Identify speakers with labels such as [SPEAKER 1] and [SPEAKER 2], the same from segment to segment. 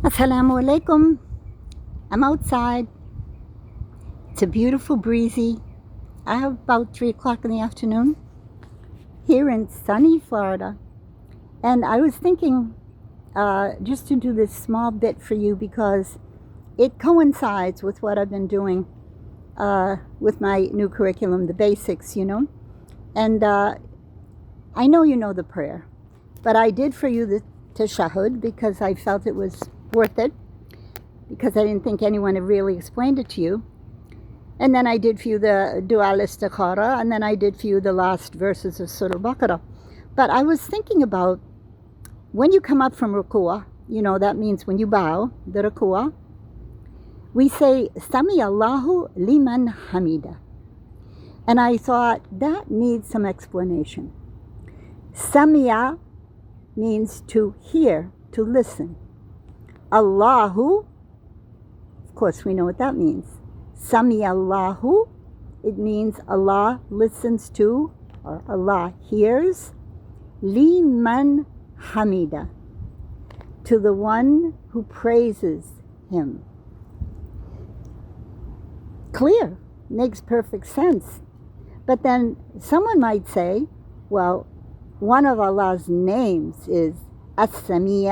[SPEAKER 1] Assalamu alaikum. I'm outside. It's a beautiful breezy. I have about 3 o'clock in the afternoon here in sunny Florida. And I was thinking just to do this small bit for you because it coincides with what I've been doing with my new curriculum, the basics, And I know you know the prayer, but I did for you the tashahhud because I felt it was worth it, because I didn't think anyone had really explained it to you. And then I did for you the dua al-istikhara, and then I did for you the last verses of Surah Baqarah. But I was thinking about when you come up from ruku'ah, that means when you bow, the ruku'ah, we say, Sami Allahu liman hamida. And I thought that needs some explanation. Sami'a means to hear, to listen. Allahu, of course we know what that means. Sami Allahu, it means Allah listens to, or Allah hears, liman hamida, to the one who praises him. Clear, makes perfect sense. But then someone might say, well, one of Allah's names is As-Sami',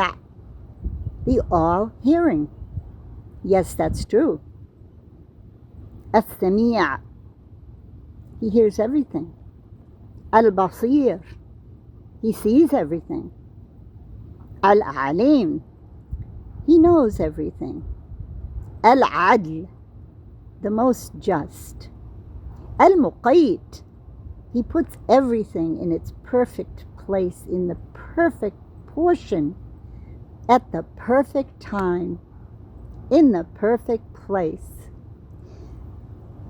[SPEAKER 1] the all-hearing. Yes, that's true. As-Sami', he hears everything. Al-Basir, he sees everything. Al-Alim, he knows everything. Al-Adl, the most just. Al-Muqayt, he puts everything in its perfect place, in the perfect portion, at the perfect time, in the perfect place.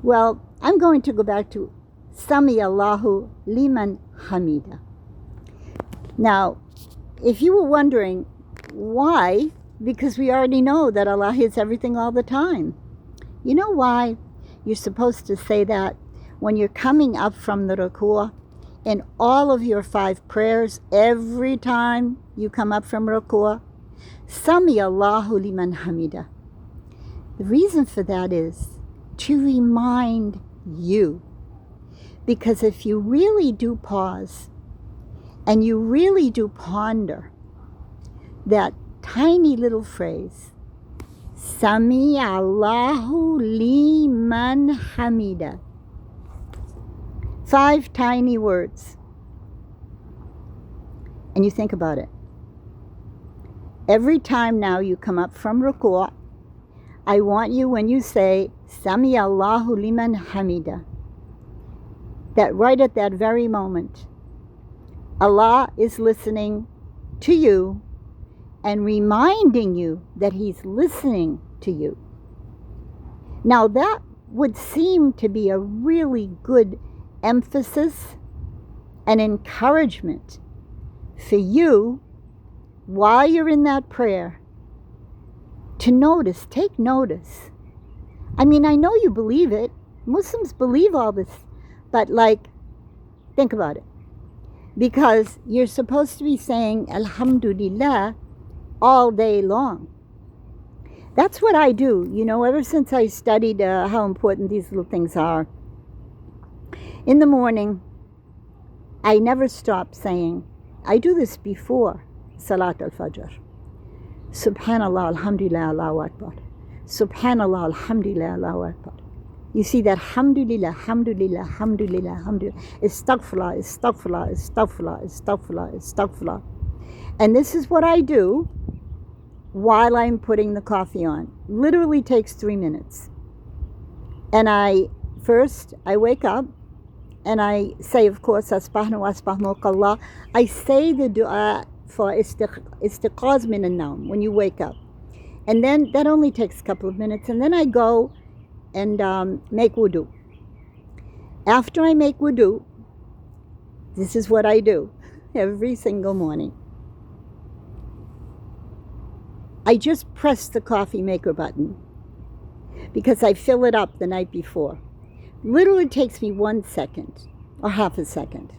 [SPEAKER 1] Well, I'm going to go back to Sami Allahu liman hamida. Now, if you were wondering why, because we already know that Allah hears everything all the time. You know why you're supposed to say that when you're coming up from the ruku'ah in all of your 5 prayers, every time you come up from ruku'ah, Sami Allahu liman hamida. The reason for that is to remind you, because if you really do pause and you really do ponder that tiny little phrase, Sami Allahu liman hamida, 5 tiny words, and you think about it. Every time now you come up from ruku'ah, I want you, when you say Sami Allahu liman hamida, that right at that very moment, Allah is listening to you and reminding you that He's listening to you. Now that would seem to be a really good emphasis and encouragement for you while you're in that prayer to notice, take notice. I mean, I know you believe it. Muslims believe all this, but think about it. Because you're supposed to be saying Alhamdulillah all day long. That's what I do, ever since I studied how important these little things are. In the morning, I never stop saying, I do this before Salat al-Fajr. Subhanallah, alhamdulillah, Allahu Akbar. Subhanallah, alhamdulillah, Allahu Akbar. You see that alhamdulillah, alhamdulillah, alhamdulillah, alhamdulillah. Astaghfirullah, astaghfirullah, astaghfirullah, astaghfirullah, astaghfirullah. And this is what I do while I'm putting the coffee on. Literally takes 3 minutes. And I wake up and I say, of course, Asbahna wa asbahmuka Allah. I say the dua for istiqaz min al-nawm, when you wake up. And then that only takes a couple of minutes. And then I go and make wudu. After I make wudu, this is what I do every single morning. I just press the coffee maker button because I fill it up the night before. Literally takes me 1 second or half a second.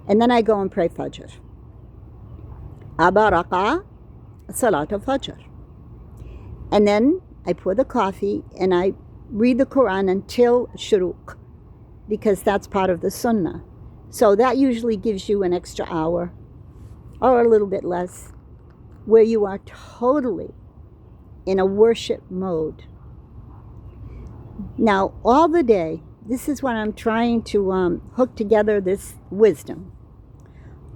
[SPEAKER 1] And then I go and pray Fajr. Aba Raq'a, Salat al-Fajr. And then I pour the coffee and I read the Quran until shuruq, because that's part of the sunnah. So that usually gives you an extra hour or a little bit less where you are totally in a worship mode. Now, all the day, this is what I'm trying to hook together this wisdom.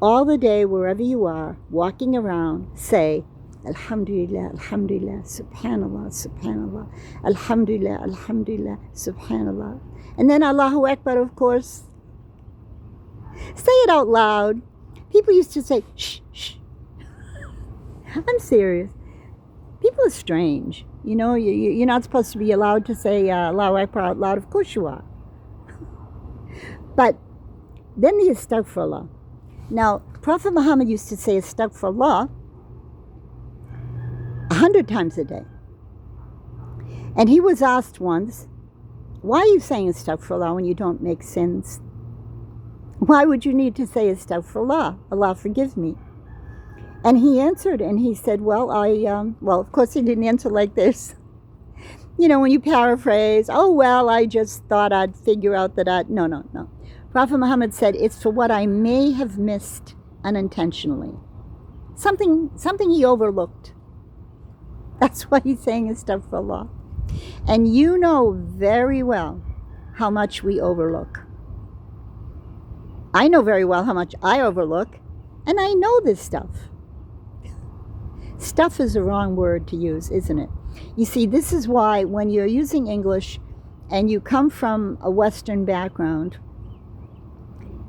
[SPEAKER 1] All the day, wherever you are, walking around, say, Alhamdulillah, Alhamdulillah, Subhanallah, Subhanallah, Alhamdulillah, Alhamdulillah, Subhanallah. And then Allahu Akbar, of course. Say it out loud. People used to say, shh, shh. I'm serious. People are strange. You know, you're not supposed to be allowed to say Allahu Akbar out loud. Of course you are. But then the Astaghfirullah. Now, Prophet Muhammad used to say Astaghfirullah 100 times a day. And he was asked once, why are you saying Astaghfirullah when you don't make sins? Why would you need to say Astaghfirullah? Allah forgive me. And he answered, and he said, well, of course he didn't answer like this. You know, when you paraphrase, oh, well, I just thought I'd figure out that no. Prophet Muhammad said, it's for what I may have missed unintentionally. Something he overlooked. That's why he's saying Astaghfirullah. And you know very well how much we overlook. I know very well how much I overlook, and I know this stuff. Stuff is the wrong word to use, isn't it? You see, this is why when you're using English and you come from a Western background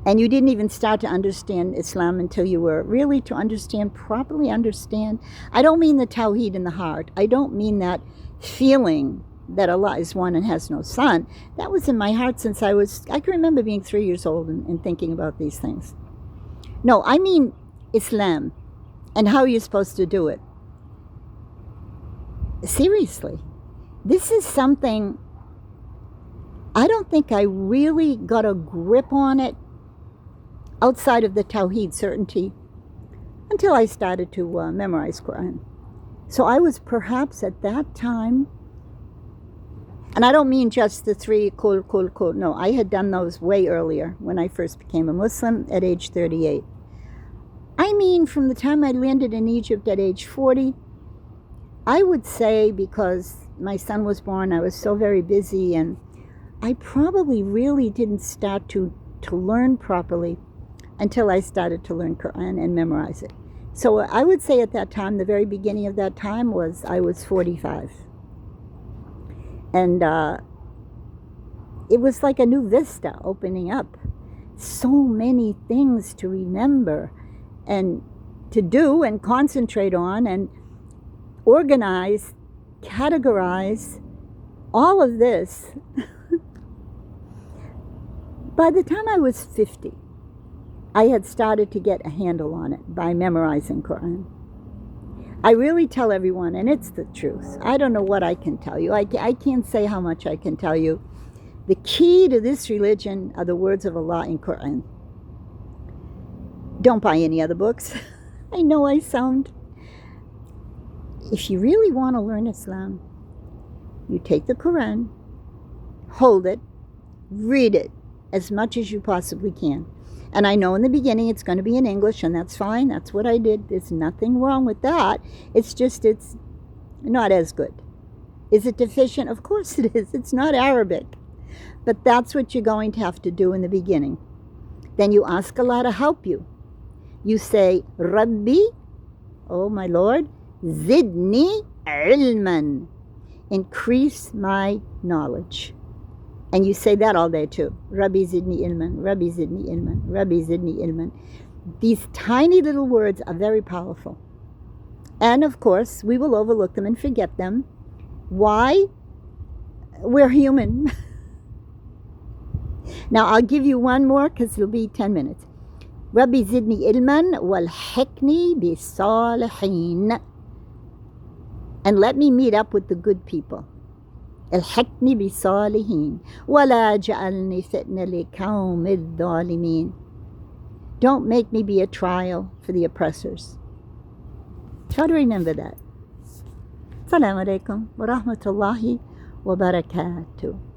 [SPEAKER 1] and you didn't even start to understand Islam until you were really to properly understand. I don't mean the Tawheed in the heart. I don't mean that feeling that Allah is one and has no son. That was in my heart since I can remember being 3 years old and thinking about these things. No, I mean Islam and how you're supposed to do it. Seriously, this is something I don't think I really got a grip on it outside of the Tawheed certainty until I started to memorize Quran. So I was perhaps at that time, and I don't mean just the 3 kul. No, I had done those way earlier when I first became a Muslim at age 38. I mean, from the time I landed in Egypt at age 40, I would say, because my son was born, I was so very busy, and I probably really didn't start to learn properly until I started to learn Quran and memorize it. So I would say at that time, the very beginning of that time I was 45. And it was like a new vista opening up. So many things to remember and to do and concentrate on and organize, categorize, all of this. By the time I was 50, I had started to get a handle on it by memorizing Quran. I really tell everyone, and it's the truth. I don't know what I can tell you. I can't say how much I can tell you. The key to this religion are the words of Allah in Quran. Don't buy any other books. I know I sound. If you really want to learn Islam, you take the Quran, hold it, read it as much as you possibly can. And I know in the beginning it's going to be in English, and that's fine. That's what I did. There's nothing wrong with that. It's just it's not as good. Is it deficient? Of course it is. It's not Arabic. But that's what you're going to have to do in the beginning. Then you ask Allah to help you. You say, Rabbi, oh my Lord, zidni ilman. Increase my knowledge. And you say that all day too. Rabbi zidni ilman, Rabbi zidni ilman, Rabbi zidni ilman. These tiny little words are very powerful. And of course, we will overlook them and forget them. Why? We're human. Now, I'll give you one more because it'll be 10 minutes. Rabbi zidni ilman walhiqni bisalihin. And let me meet up with the good people. الحقني بصالحين ولا جعلني فتنة لقوم الظالمين. Don't make me be a trial for the oppressors. Try to remember that. Assalamu alaikum wa rahmatullahi wa barakatuh.